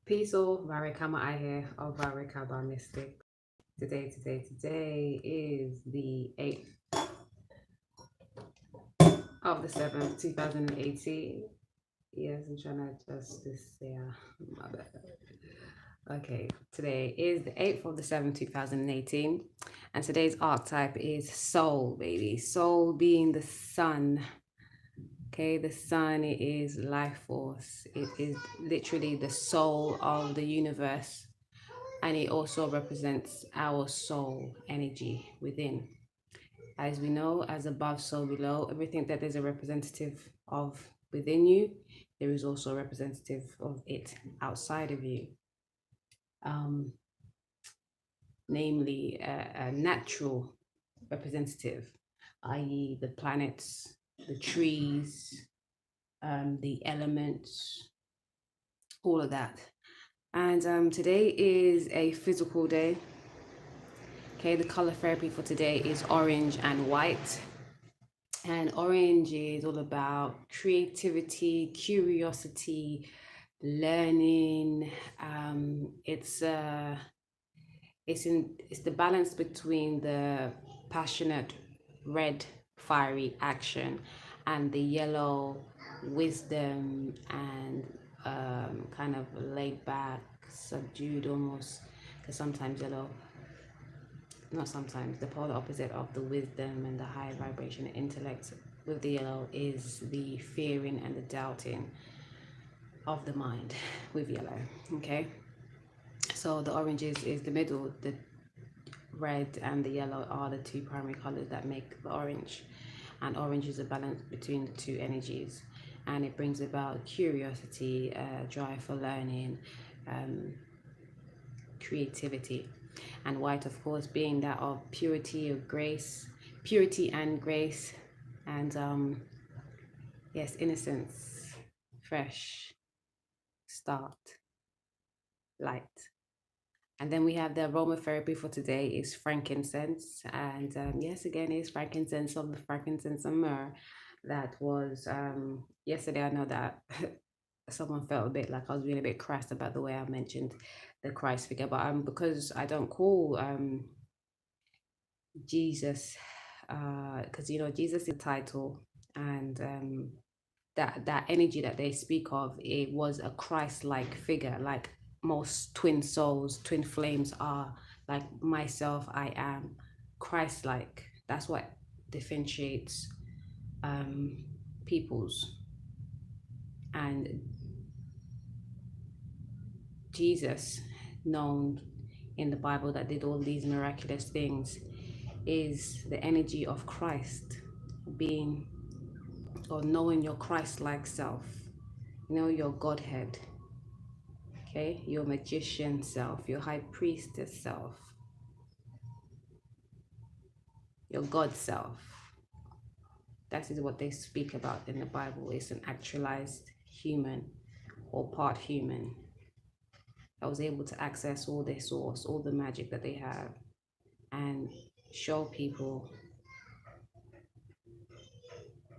Peace all, RaRe Ka Maai here of RaRe Ka Maai Mystic. Today is the 8th of the 7th, 2018. Yes, I'm trying to adjust this, yeah, my bad. Okay, today is the 8th of the 7th, 2018, and today's archetype is soul, baby. Soul being the sun. Okay, the sun is life force. It is literally the soul of the universe, and it also represents our soul energy within. As we know, as above, so below, everything that is a representative of within you, there is also a representative of it outside of you. Namely, a natural representative, i.e., the planets, the trees, the elements, all of that. And today is a physical day. Okay, the color therapy for today is orange and white. And orange is all about creativity, curiosity, learning. It's the balance between the passionate red fiery action and the yellow wisdom and kind of laid back, subdued almost, because sometimes yellow, not sometimes, the polar opposite of the wisdom and the high vibration intellect with the yellow is the fearing and the doubting of the mind with yellow. Okay, so the orange is the middle. The red and the yellow are the two primary colors that make the orange, and orange is a balance between the two energies, and it brings about curiosity, drive for learning, creativity. And white, of course, being that of purity, of grace, purity and grace, and yes, innocence, fresh start, light. And then we have the aromatherapy for today is frankincense, and yes, again, is frankincense of the frankincense and myrrh. That was yesterday. I know that someone felt a bit like I was being a bit crass about the way I mentioned the Christ figure, but because I don't call Jesus, because Jesus is a title, and that energy that they speak of, it was a Christ-like figure, like most twin souls, twin flames are. Like myself, I am Christ-like. That's what differentiates peoples. And Jesus, known in the Bible that did all these miraculous things, is the energy of Christ, being or knowing your Christ-like self, know your Godhead, okay, your magician self, your high priestess self, your God self. That is what they speak about in the Bible. It's an actualized human or part human that was able to access all their source, all the magic that they have, and show people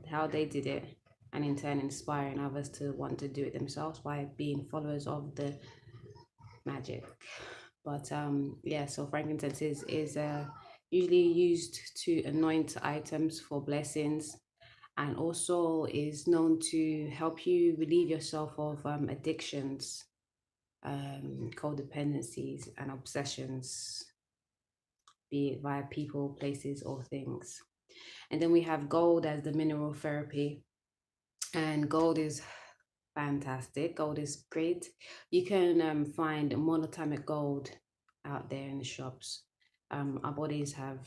how they did it, and in turn inspiring others to want to do it themselves by being followers of the magic. But yeah, so frankincense is usually used to anoint items for blessings, and also is known to help you relieve yourself of addictions, codependencies, and obsessions, be it via people, places, or things. And then we have gold as the mineral therapy, and gold is fantastic. Gold is great. You can find monatomic gold out there in the shops. Our bodies have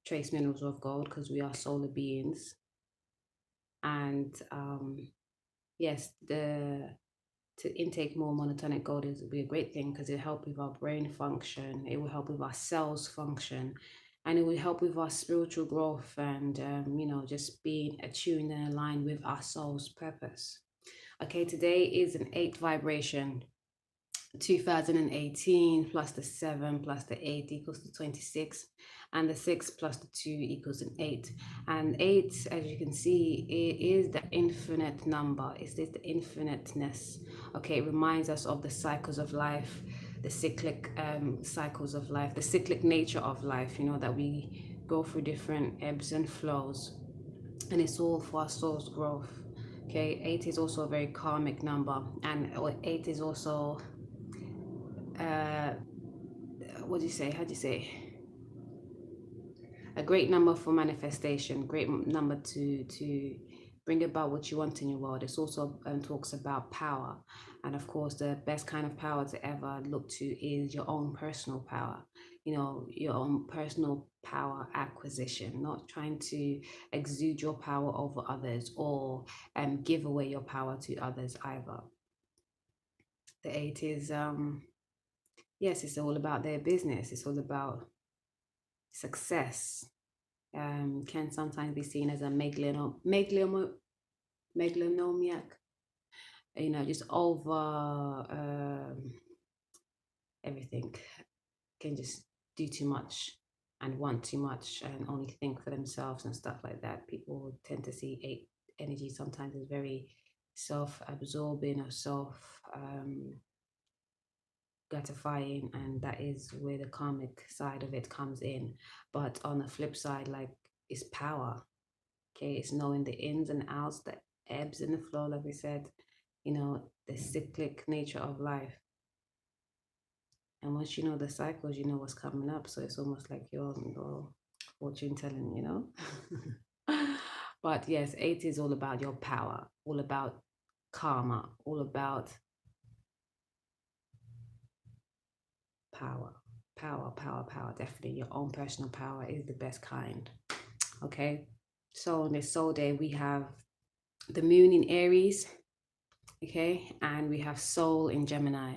trace minerals of gold because we are solar beings. And yes, to intake more monotonic gold is will be a great thing because it help with our brain function. It will help with our cells function, and it will help with our spiritual growth and just being attuned and aligned with our soul's purpose. Okay, today is an 8th vibration, 2018 plus the 7 plus the 8 equals to 26, and the 6 plus the 2 equals an 8. And 8, as you can see, it is the infinite number. It's the infiniteness. Okay, it reminds us of the cycles of life, the cyclic cycles of life, the cyclic nature of life, you know, that we go through different ebbs and flows, and it's all for our soul's growth. Okay, 8 is also a very karmic number, and 8 is also what do you say? How do you say? A great number for manifestation, great number to bring about what you want in your world. It's also talks about power, and of course, the best kind of power to ever look to is your own personal power. You know, your own personal power acquisition, not trying to exude your power over others or give away your power to others either. The 8 is yes, it's all about their business. It's all about success. Can sometimes be seen as a megalomaniac, you know, just over everything, can just do too much and want too much and only think for themselves and stuff like that. People tend to see 8 energy sometimes as very self-absorbing or self gratifying, and that is where the karmic side of it comes in. But on the flip side, like, it's power. Okay, it's knowing the ins and outs, the ebbs and the flow, like we said, you know, the cyclic nature of life. And once you know the cycles, you know what's coming up. So it's almost like your fortune telling, you know. But yes, 8 is all about your power, all about karma, all about power. Power. Definitely your own personal power is the best kind. Okay. So on this soul day, we have the moon in Aries, okay, and we have soul in Gemini.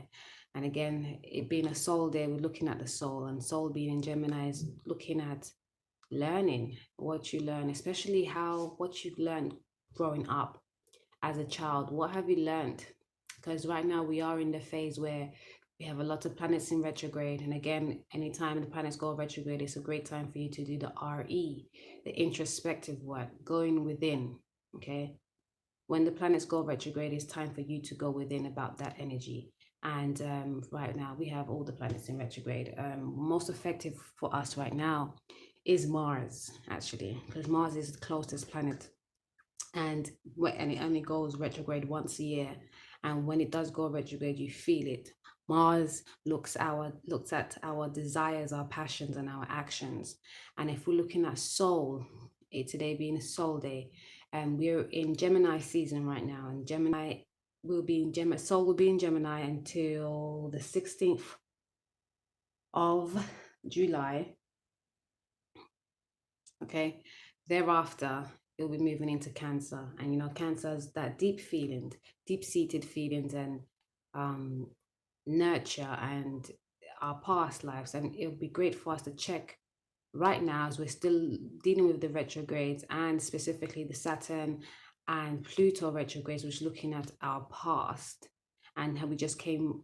And again, it being a soul day, we're looking at the soul, and soul being in Gemini is looking at learning what you learn, especially what you've learned growing up as a child. What have you learned? Because right now we are in the phase where we have a lot of planets in retrograde. And again, anytime the planets go retrograde, it's a great time for you to do the RE, the introspective work, going within. Okay. When the planets go retrograde, it's time for you to go within about that energy. And right now we have all the planets in retrograde. Most effective for us right now is Mars, actually, because Mars is the closest planet, and it only goes retrograde once a year. And when it does go retrograde, you feel it. Mars looks at our desires, our passions, and our actions. And if we're looking at soul, today being a soul day, and we're in Gemini season right now, and Gemini will be in Gemini. Soul will be in Gemini until the 16th of July. Okay, thereafter it'll be moving into Cancer, and you know, Cancer is that deep-seated feelings, and nurture and our past lives. And it'll be great for us to check right now, as we're still dealing with the retrogrades, and specifically the Saturn and Pluto retrogrades, which is looking at our past, and how we just came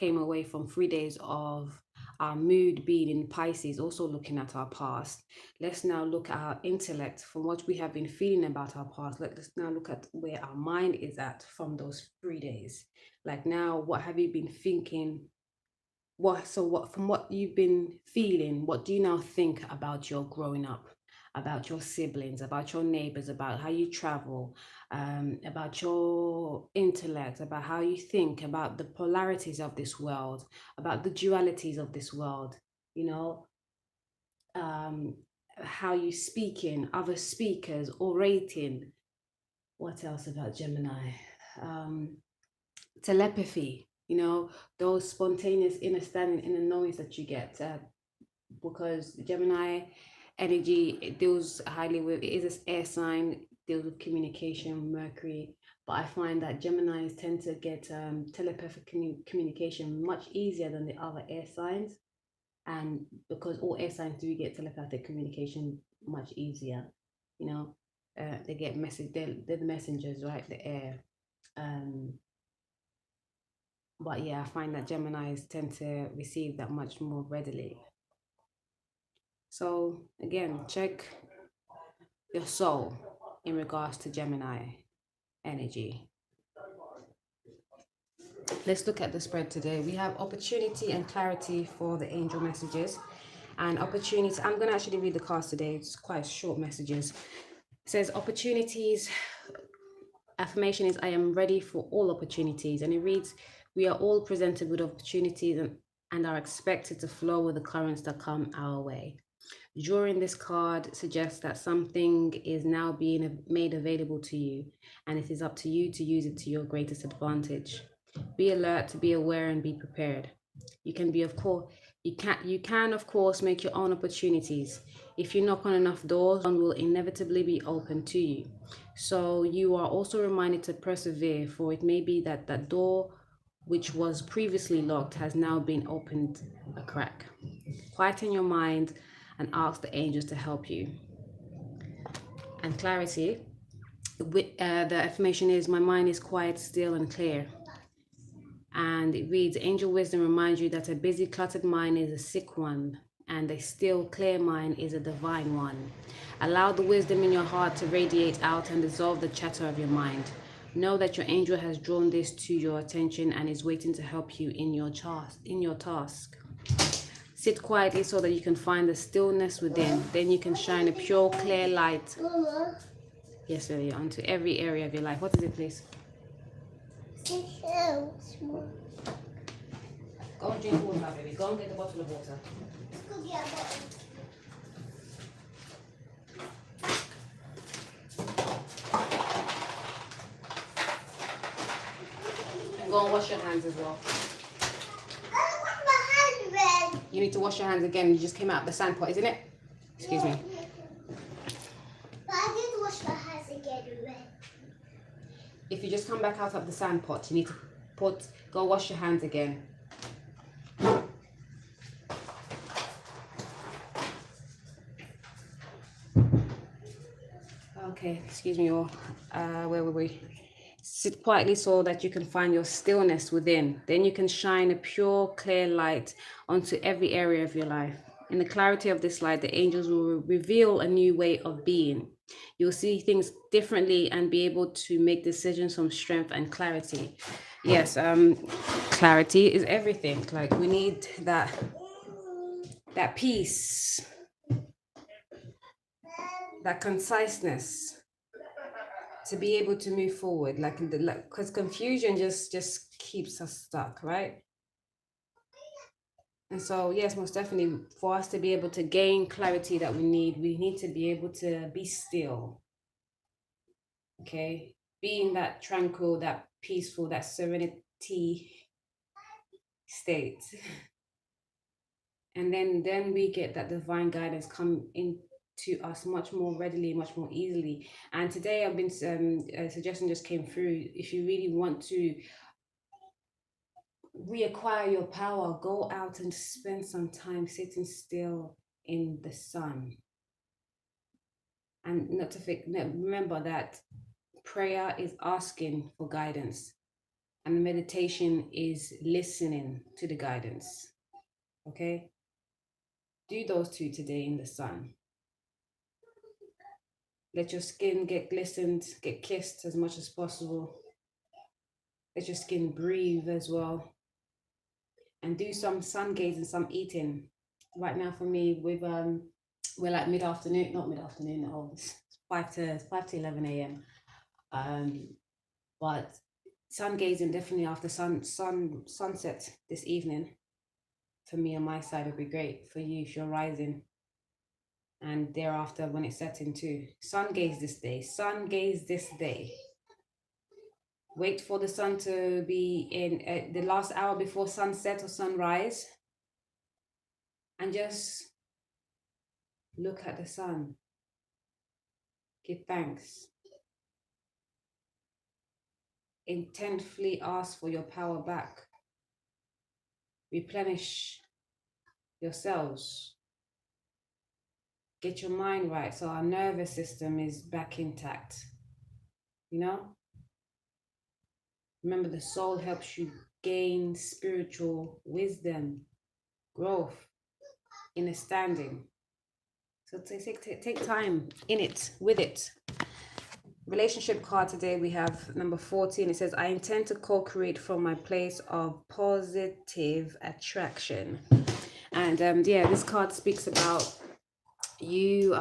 away from 3 days of our mood being in Pisces, also looking at our past. Let's now look at our intellect from what we have been feeling about our past. Let's now look at where our mind is at from those 3 days. Like, now, what have you been thinking? From what you've been feeling, what do you now think about your growing up, about your siblings, about your neighbors, about how you travel, about your intellect, about how you think, about the polarities of this world, about the dualities of this world, you know, how you speak in other speakers, orating. What else about Gemini? Telepathy, you know, those spontaneous understanding, inner knowings that you get, because Gemini energy, it deals highly with, it is an air sign, deals with communication, Mercury. But I find that Geminis tend to get telepathic communication much easier than the other air signs, and because all air signs do get telepathic communication much easier, you know. They get they're the messengers, right? The air. But yeah, I find that Geminis tend to receive that much more readily. So again, check your soul in regards to Gemini energy. Let's look at the spread today. We have opportunity and clarity for the angel messages. And opportunity, I'm going to actually read the cards today. It's quite short messages. It says opportunities. Affirmation is I am ready for all opportunities. And it reads, we are all presented with opportunities and are expected to flow with the currents that come our way. Drawing this card suggests that something is now being made available to you, and it is up to you to use it to your greatest advantage. Be alert, to be aware, and be prepared. You can be, of course, you can of course make your own opportunities. If you knock on enough doors, one will inevitably be open to you. So you are also reminded to persevere, for it may be that that door which was previously locked has now been opened a crack. Quieten your mind and ask the angels to help you. And clarity, the affirmation is my mind is quiet, still, and clear. And it reads, angel wisdom reminds you that a busy, cluttered mind is a sick one, and a still, clear mind is a divine one. Allow the wisdom in your heart to radiate out and dissolve the chatter of your mind. Know that your angel has drawn this to your attention and is waiting to help you in your task. Sit quietly so that you can find the stillness within. Then you can shine a pure, clear light. Yes, really, onto every area of your life. What is it, please? Go and drink water, baby. Go and get the bottle of water. Go get a bottle. And go and wash your hands as well. I want my hands red. You need to wash your hands again. You just came out of the sand pot, isn't it? Excuse me. But I did wash my hands again red. If you just come back out of the sand pot, you need to go wash your hands again. Okay, excuse me all. Where were we? Sit quietly so that you can find your stillness within. Then you can shine a pure, clear light onto every area of your life. In the clarity of this light, the angels will reveal a new way of being. You'll see things differently and be able to make decisions from strength and clarity. Yes, clarity is everything. Like we need that peace, that conciseness to be able to move forward. Like, because confusion just keeps us stuck, right? And so, yes, most definitely, for us to be able to gain clarity that we need to be able to be still. Okay, being that tranquil, that peaceful, that serenity state. And then we get that divine guidance come into us much more readily, much more easily. And today I've been a suggestion just came through. If you really want to reacquire your power, go out and spend some time sitting still in the sun. And not to remember that prayer is asking for guidance, and meditation is listening to the guidance. Okay, do those two today in the sun. Let your skin get glistened, get kissed as much as possible. Let your skin breathe as well. And do some sun gazing, some eating. Right now for me, we're like mid-afternoon, not mid-afternoon, no, it's 5 to 11 a.m. But sun gazing definitely after sunset this evening for me on my side would be great. For you if you're rising, and thereafter when it's setting too. Sun gaze this day. Sun gaze this day. Wait for the sun to be in the last hour before sunset or sunrise, and just look at the sun. Give thanks. Intently ask for your power back. Replenish yourselves. Get your mind right so our nervous system is back intact. You know? Remember, the soul helps you gain spiritual wisdom, growth, understanding. So take time in it, with it. Relationship card today, we have number 14. It says, I intend to co-create from my place of positive attraction. And yeah, this card speaks about you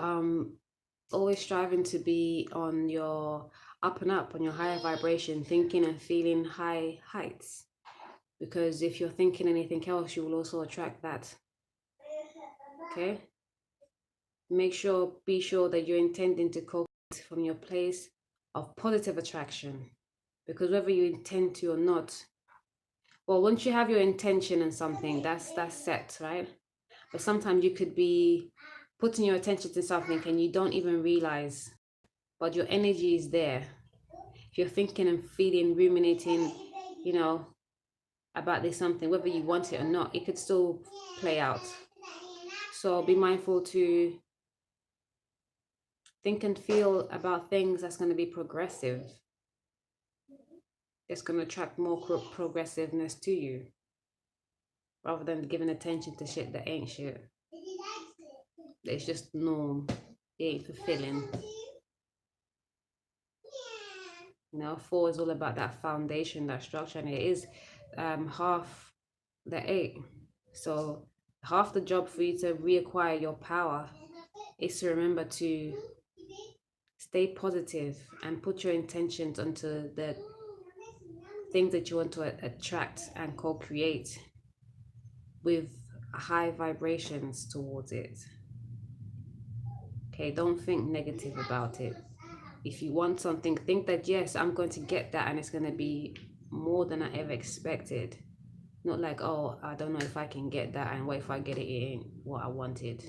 always striving to be on your up and up, on your higher vibration, thinking and feeling high heights. Because if you're thinking anything else, you will also attract that. Okay? Be sure that you're intending to co-create from your place of positive attraction. Because whether you intend to or not, well, once you have your intention in something, that's set, right? But sometimes you could be putting your attention to something and you don't even realize, but your energy is there. If you're thinking and feeling, ruminating, you know, about this something, whether you want it or not, it could still play out. So be mindful to think and feel about things that's going to be progressive. It's going to attract more progressiveness to you rather than giving attention to shit that ain't shit. It's just norm. It ain't fulfilling. You know, 4 is all about that foundation, that structure, and it is half the 8. So half the job for you to reacquire your power is to remember to stay positive and put your intentions onto the things that you want to attract and co-create with high vibrations towards it. Okay, don't think negative about it. If you want something, think that yes, I'm going to get that and it's going to be more than I ever expected. Not like, oh, I don't know if I can get that, and what if I get it, it ain't what I wanted.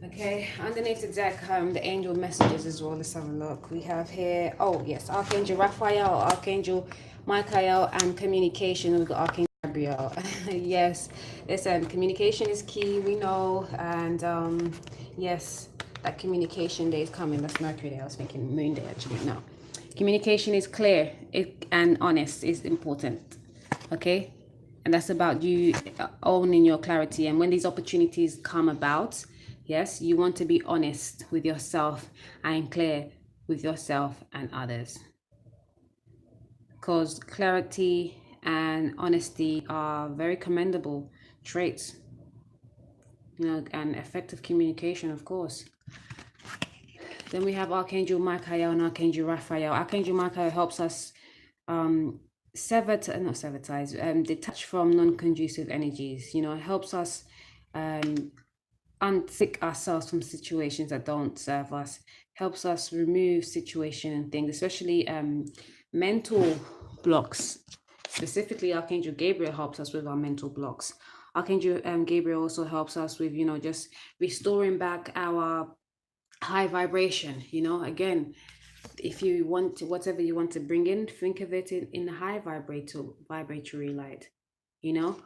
Okay, underneath the deck, the angel messages as well. Let's have a look. We have here, oh yes, Archangel Raphael, Archangel Michael, and communication. We've got Archangel Gabriel. Yes, listen, communication is key, we know, and yes, that communication day is coming. That's Mercury Day. I was thinking Moon Day actually. No, communication is clear and honest is important. Okay, and that's about you owning your clarity. And when these opportunities come about, yes, you want to be honest with yourself and clear with yourself and others, because clarity and honesty are very commendable traits, you know, and effective communication, of course. Then we have Archangel Michael and Archangel Raphael. Archangel Michael helps us detach from non-conducive energies. You know, it helps us unstick ourselves from situations that don't serve us, helps us remove situation and things, especially mental blocks. Specifically, Archangel Gabriel helps us with our mental blocks. Archangel Gabriel also helps us with, you know, just restoring back our high vibration. You know, again, if you want to, whatever you want to bring in, think of it in a high vibratory light, you know.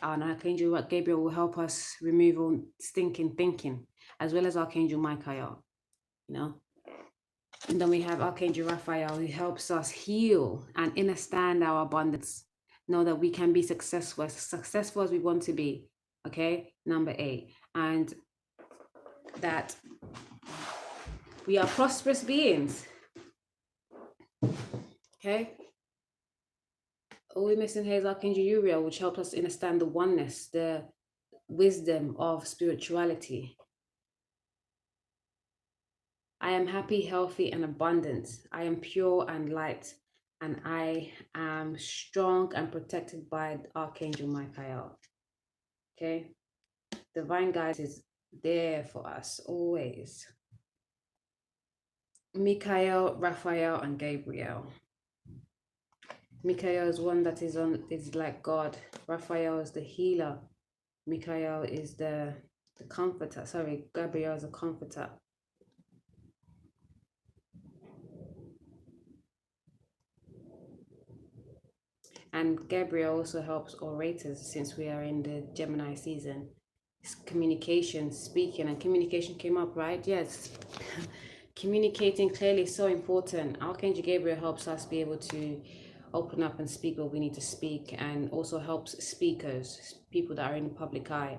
And Archangel Gabriel will help us remove all stinking thinking, as well as Archangel Michael, you know. And then we have Archangel Raphael, who helps us heal and understand our abundance, know that we can be successful as we want to be. Okay, number 8, and that we are prosperous beings. Okay. All we're missing here is Archangel Uriel, which helps us understand the oneness, the wisdom of spirituality. I am happy, healthy, and abundant. I am pure and light, and I am strong and protected by Archangel Michael. Okay. Divine guidance is there for us always. Michael, Raphael, and Gabriel. Michael is one that is like God. Raphael is the healer. Michael is the comforter. Sorry, Gabriel is a comforter. And Gabriel also helps orators, since we are in the Gemini season. communication, speaking, and communication came up, right? Yes. Communicating clearly is so important. Archangel Gabriel helps us be able to open up and speak what we need to speak, and also helps speakers, people that are in the public eye.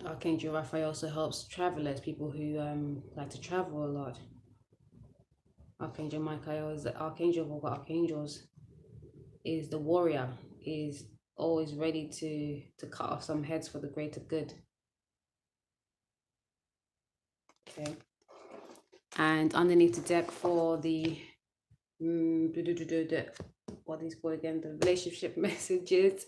Archangel Raphael also helps travelers, people who like to travel a lot. Archangel Michael is the archangel of all archangels, is the warrior, is always ready to cut off some heads for the greater good. Okay. And underneath the deck for the what is called again, the relationship messages,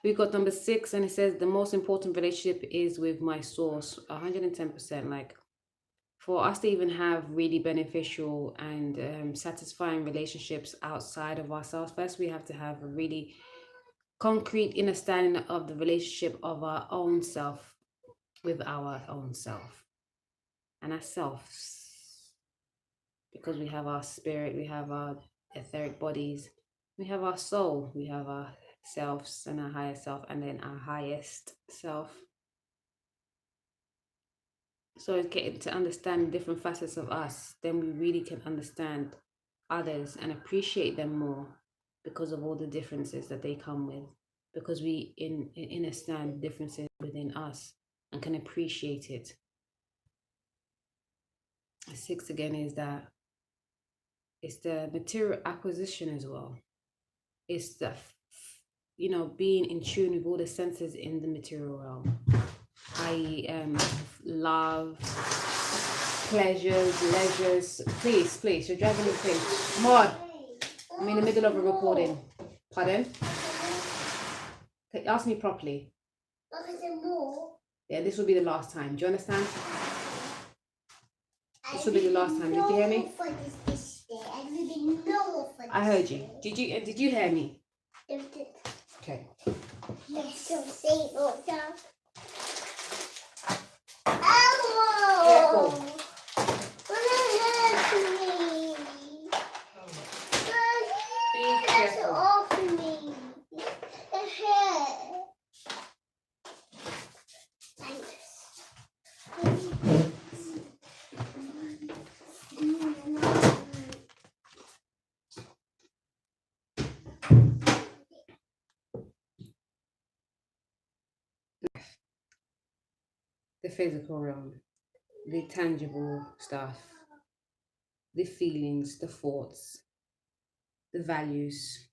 we got number 6, and it says the most important relationship is with my source. 110%. Like, for us to even have really beneficial and satisfying relationships outside of ourselves, first we have to have a really concrete understanding of the relationship of our own self with our own self and ourselves, because we have our spirit, we have our etheric bodies, we have our soul, we have our selves and our higher self, and then our highest self. So getting to understand different facets of us, then we really can understand others and appreciate them more, because of all the differences that they come with, because we understand differences within us and can appreciate it. 6 again is that it's the material acquisition as well. It's the being in tune with all the senses in the material realm, i.e. Love, pleasures, leisures. Please, you're driving me crazy. Come on, I'm in the middle of a recording. Pardon? Okay, ask me properly. Yeah, this will be the last time. Do you understand? This will be the last time. Did you hear me? I heard you. Did you hear me? Okay. Careful. Be careful. The physical realm, the tangible stuff, the feelings, the thoughts, the values.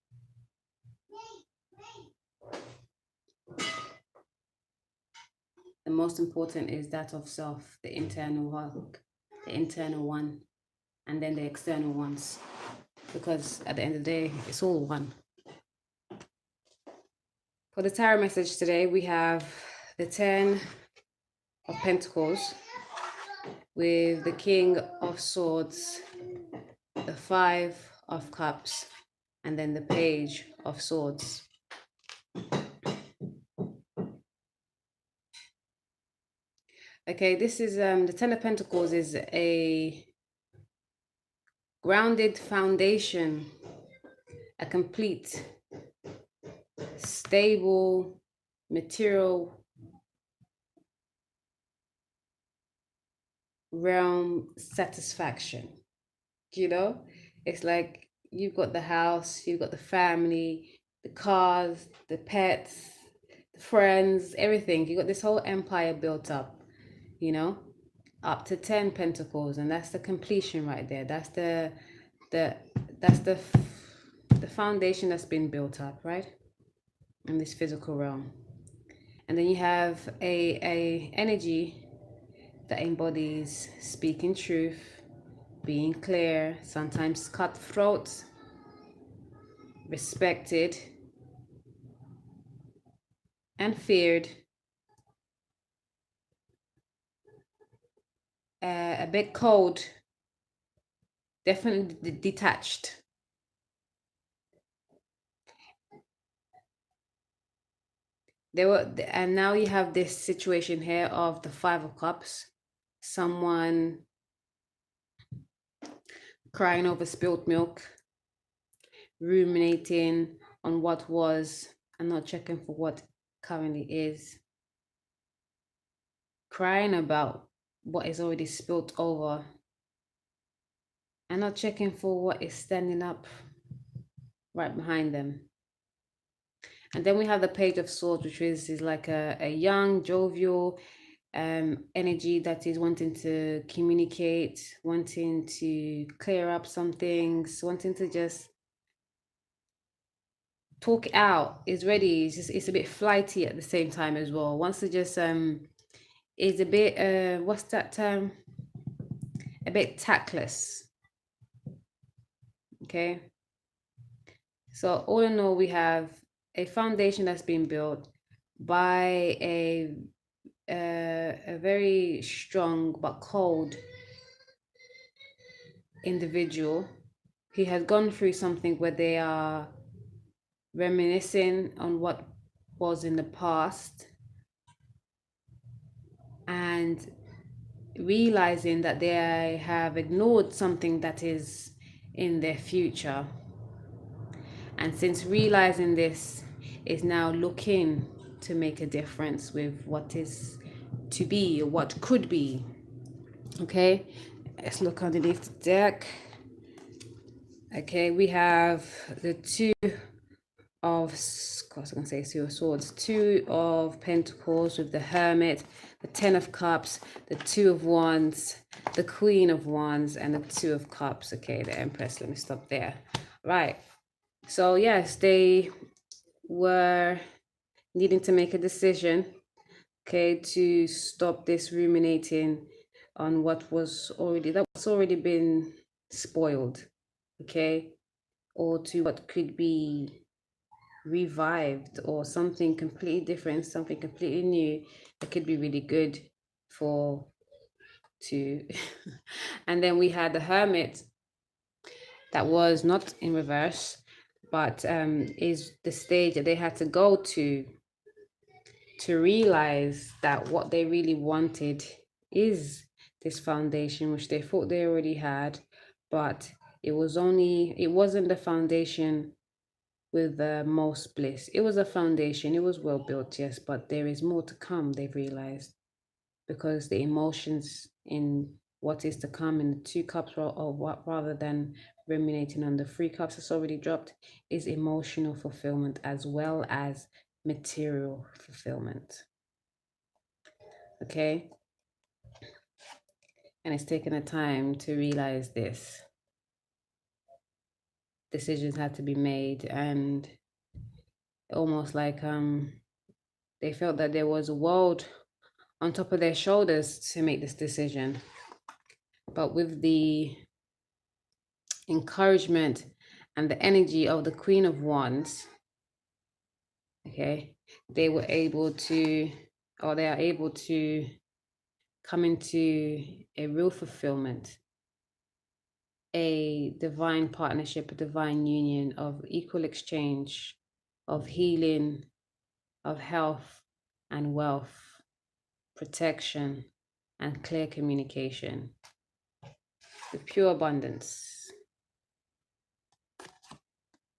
The most important is that of self, the internal work, the internal one, and then the external ones, because at the end of the day, it's all one. For the tarot message today, we have the 10 of Pentacles with the King of Swords, the 5 of Cups, and then the Page of Swords. Okay, this is the 10 of Pentacles is a grounded foundation, a complete, stable, material realm satisfaction. It's like you've got the house, you've got the family, the cars, the pets, the friends, everything. You got this whole empire built up, up to 10 pentacles, and that's the completion right there. That's the foundation that's been built up, right, in this physical realm. And then you have a energy that embodies speaking truth, being clear, sometimes cutthroat, respected, and feared, a bit cold, definitely detached. And now you have this situation here of the 5 of Cups, someone crying over spilt milk, ruminating on what was and not checking for what currently is crying about what is already spilt over and not checking for what is standing up right behind them. And then we have the Page of Swords, which is like a young, jovial energy that is wanting to communicate, wanting to clear up some things, wanting to just talk out, is ready. It's a bit flighty at the same time as well. Wants to just is a bit what's that term? A bit tactless. Okay. So all in all, we have a foundation that's been built by a very strong but cold individual. He has gone through something where they are reminiscing on what was in the past and realizing that they have ignored something that is in their future. And since realizing this, is now looking to make a difference with what is to be or what could be. Okay, let's look underneath the deck. Okay, we have the Two of, of course I'm gonna say Two of Swords, Two of Pentacles with the Hermit, the Ten of Cups, the Two of Wands, the Queen of Wands, and the Two of Cups. Okay, the Empress. Let me stop there. Right. So yes, they were needing to make a decision, okay, to stop this ruminating on what was already been spoiled, okay, or to what could be revived, or something completely different, something completely new that could be really good for to and then we had the Hermit that was not in reverse, but is the stage that they had to go to realize that what they really wanted is this foundation, which they thought they already had, but it wasn't the foundation with the most bliss. It was a foundation, it was well built, yes, but there is more to come, they've realized, because the emotions in what is to come in the Two Cups, or what, rather than ruminating on the Three Cups that's already dropped, is emotional fulfillment as well as material fulfillment. Okay, and it's taken a time to realize this. Decisions had to be made, and almost like they felt that there was a world on top of their shoulders to make this decision. But with the encouragement and the energy of the Queen of Wands, okay, they were able to, or they are able to come into a real fulfillment, a divine partnership, a divine union of equal exchange, of healing, of health and wealth, protection, and clear communication, with pure abundance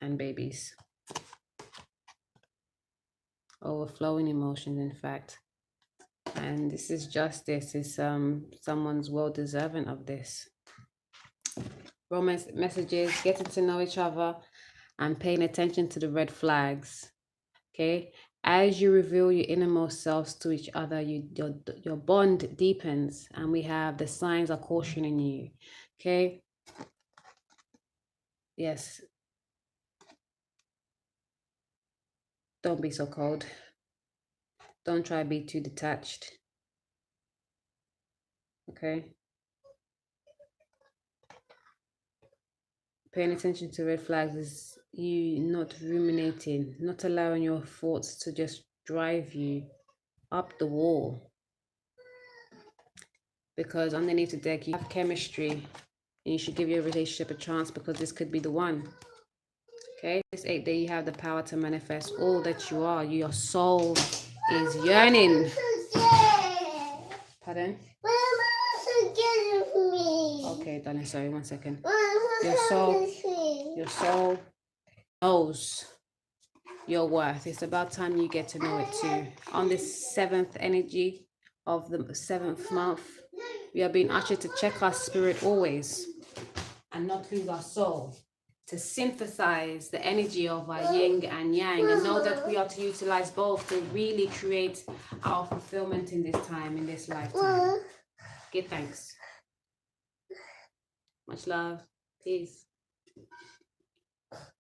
and babies. Overflowing emotions, in fact. And this is justice. Is someone's well deserving of this. Romance messages, getting to know each other and paying attention to the red flags. Okay, as you reveal your innermost selves to each other, your bond deepens, and we have the signs are cautioning you. Okay, yes, don't be so cold. Don't try to be too detached. Okay, paying attention to red flags is you not ruminating, not allowing your thoughts to just drive you up the wall. Because underneath the deck, you have chemistry, and you should give your relationship a chance, because this could be the one. Okay, this 8th day, you have the power to manifest all that you are. Your soul is yearning. Pardon? Okay, darling, sorry, 1 second. Your soul knows your worth. It's about time you get to know it too. On this 7th energy of the 7th month, we are being ushered to check our spirit always and not lose our soul, to synthesize the energy of our yin and yang, and know that we are to utilize both to really create our fulfillment in this time, in this lifetime. Give thanks. Much love. Peace.